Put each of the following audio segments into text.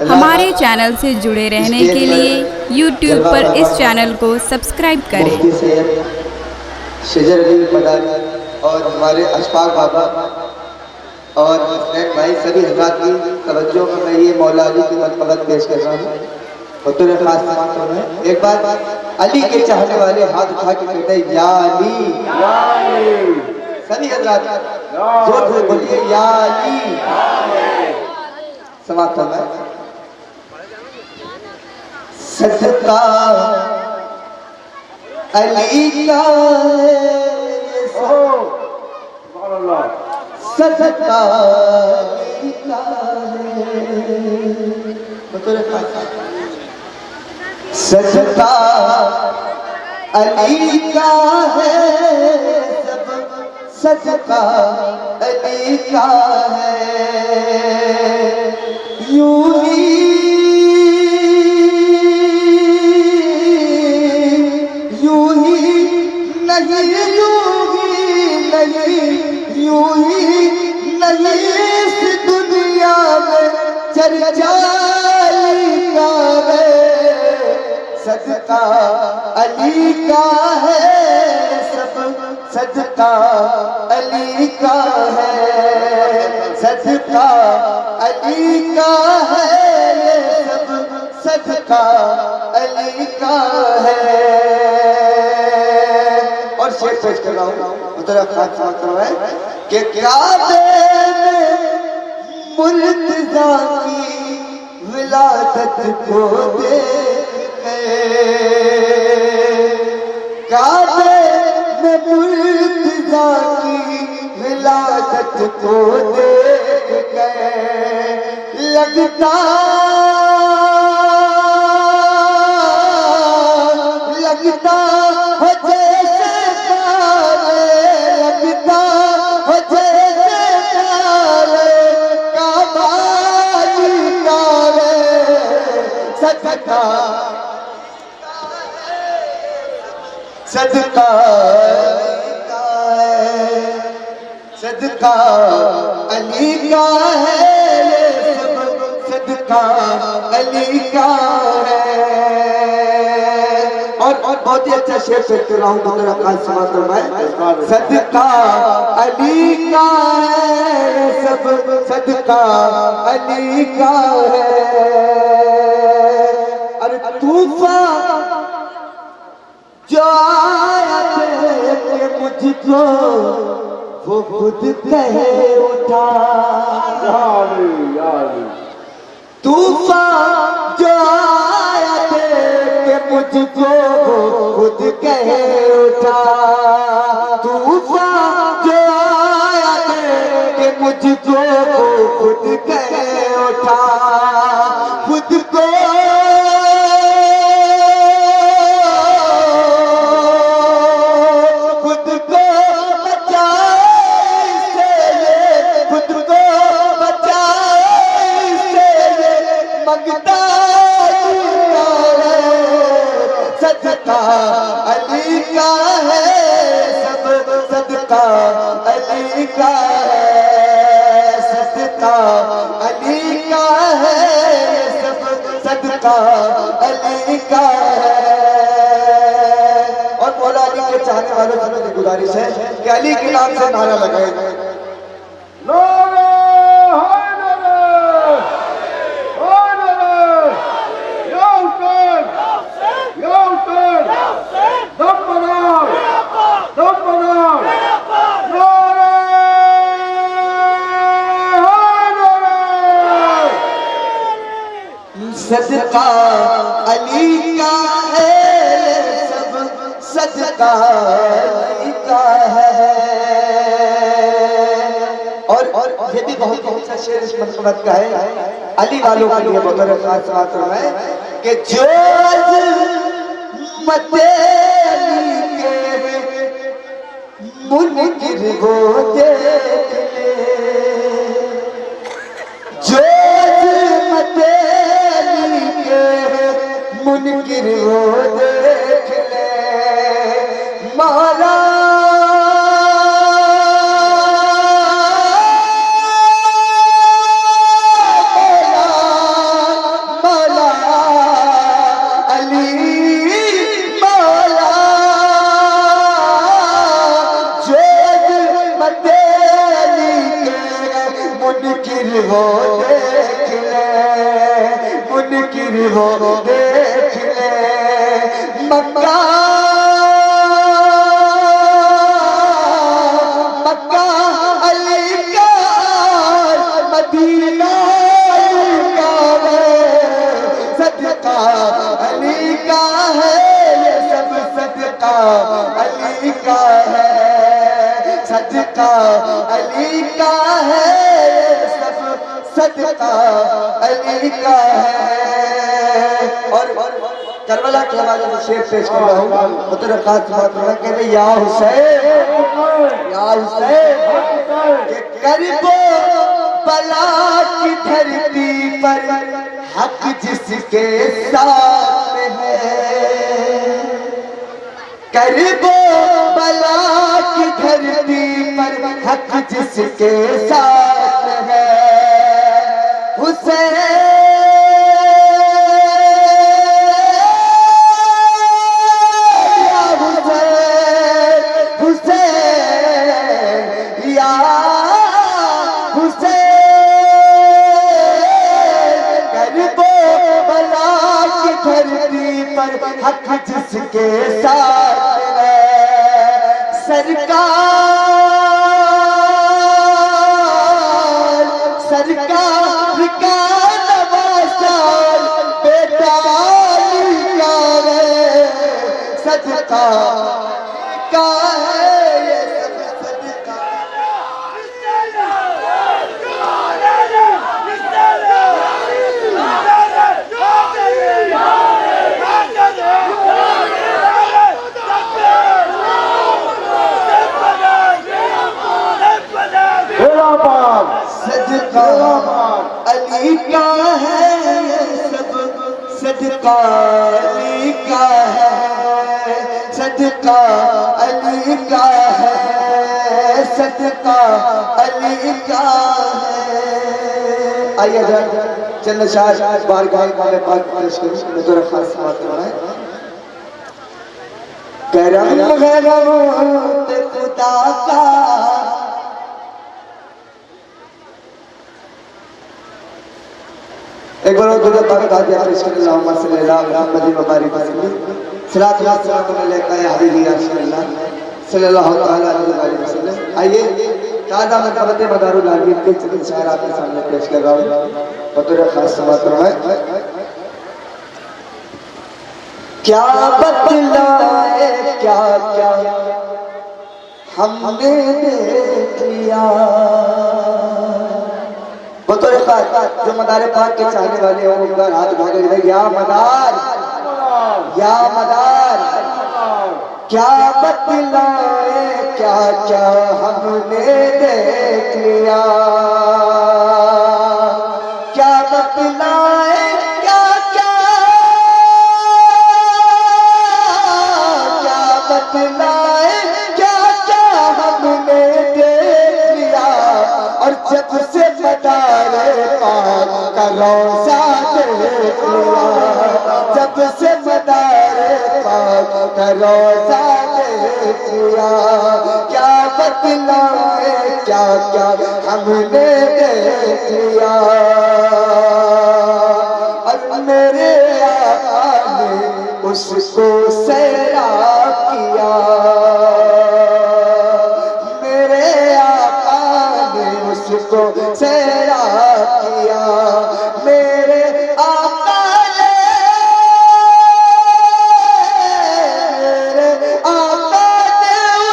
हमारे चैनल से जुड़े रहने के लिए YouTube पर इस चैनल को सब्सक्राइब करें। शेजर अली मदानी और हमारे अशफाक बाबा और हसनैन भाई सभी हजरात की तवज्जो में मैं ये मौला अली की मरतबत पेश कर रहा हूँ। बतौर खास समातों में एक बार अली के चाहने वाले हाथ उठा के कहते हैं या अली। सभी हजरात जोर से बोलिए या अली। समातों में सदका अली का सदका अली का सदका अली का है सब सदका अली का है। यूं ही नहीं इस दुनिया में चर्चा का है सदका अली का है सब सदका अली का है सदका अली का है सब सदका अली का है। और शेर पेश कर रहा हूँ कि काबे में मुर्तज़ा की विलादत को देख काबे में मुर्तज़ा की विलादत को देख गए लगता सदका सदका अली का है सब सदका अली का है। और बहुत ही अच्छा शेर पेश कर रहा हूँ सदका अली का है सब सदका अली का है। अरे तूफान जो आया के मुझको वो खुद कहे उठा तूफान जो आया के मुझको वो खुद कहे उठा तूफान जो आया के मुझको वो खुद कहे उठा खुद को सदका अली का है सब सदका अली का है सदका अली का है सब सदका अली का है। और मौला अली के चाहने वालों से मेरी गुजारिश है कि अली के नाम से नारा लगाए सदका अली का है सब सदका अली का है। और ये भी बहुत सा शेर इस मरतबत का है अली वालों के लिए बतौर खास बात है कि जो मते अली के मुनकिर वो देख ले जो मते मुनकिर वो देख ले मौला फिर वो देख ले मक्का मक्का अली का मदीना का है सदका अली का है ये सब सदका अली का है सदका अली का है ये सब सदका अली का है। और करबला के हवाले से शेर पेश कर रहा हूँ मुतरफ खास बात कह रहे या हुसैन के करबो बला की धरती पर हक जिसके साथ है करबो बला की धरती पर हक जिसके साथ है हुसैन हक जिसके साथ है सरकार का नवासा बेटा का है सदका का है ये सब सदका सदका अली का है ये सब सदका अली का है सदका अली का है सदका अली का है। आइए चंद शाह बार गाय वाले पाक पेश करूं मुतरफ खास बात है करम खुदा का एक बार दुआ पाक का दिया सल्लल्लाहु अलैहि वसल्लम सलात व सलाम अलैका या हबीबी या रसूलल्लाह सल्लल्लाहु तआला अलैहि वसल्लम। आइए ताज़ा मकबत मदारुल आलमीन के चंद शायर आपके सामने पेश कर रहा हूं बतौर खास समात है क्या बतलाए क्या क्या हमने देख लिया बतौर जो मदार पाक के चाहने वाले हो उनका हाथ उठा के या मदार क्या बतलाए क्या क्या हमने देख लिया क्या बतलाए क्या क्या क्या बतलाए क्या क्या हमने देख लिया और जब से मदारे पाक का रोज़ा देख लिया जब से मदारे पाक का रोज़ा देख लिया क्या बतलाए क्या क्या हमने देख लिया और मेरे आका ने उसको सैराब किया मेरे आका ने उसको सैराब किया मेरे आका ने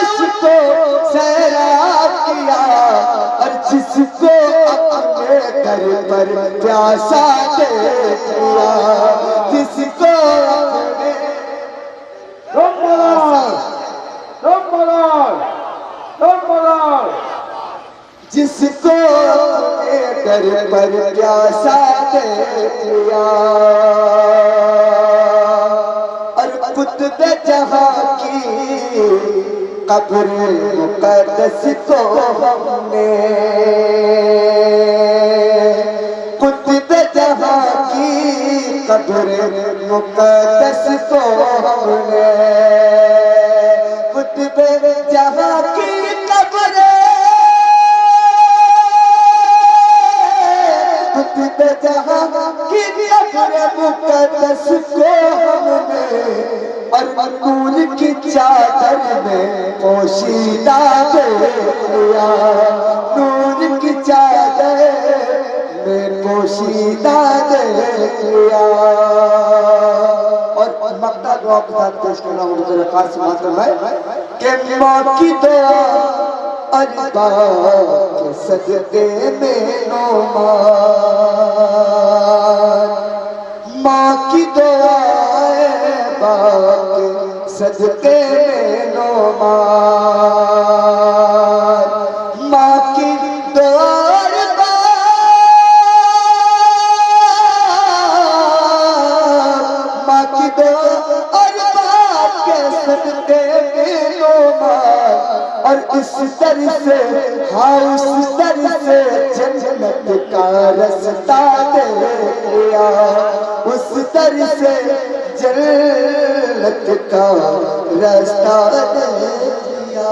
उसको सैराब किया और जिसको अपने घर पर प्यासा देख लिया जिसको अपने जिसको अपने घर पर प्यासा देख लिया और कुतुब जहां की कब्र मुक़द्दस को हमने कुतुब जहां की कब्र मुक़द्दस को हमने कुतुब जहां की कब्र कुतुब जहां की कब्र और नूर की चादर में पोशीदा देख लिया, नूर की चादर में पोशीदा देख लिया। और मक्ता दुआ के साथ पेश करना मुझे खास मातम है कि माँ की दुआ अल्लाह के सदके में नोमान, माँ की दुआ के सदके में नोमान, माँ की दुआ और इस दर से, हाँ उस दर से जन्नत का रास्ता दे लिया, उस दर से जन्नत का रास्ता दे लिया।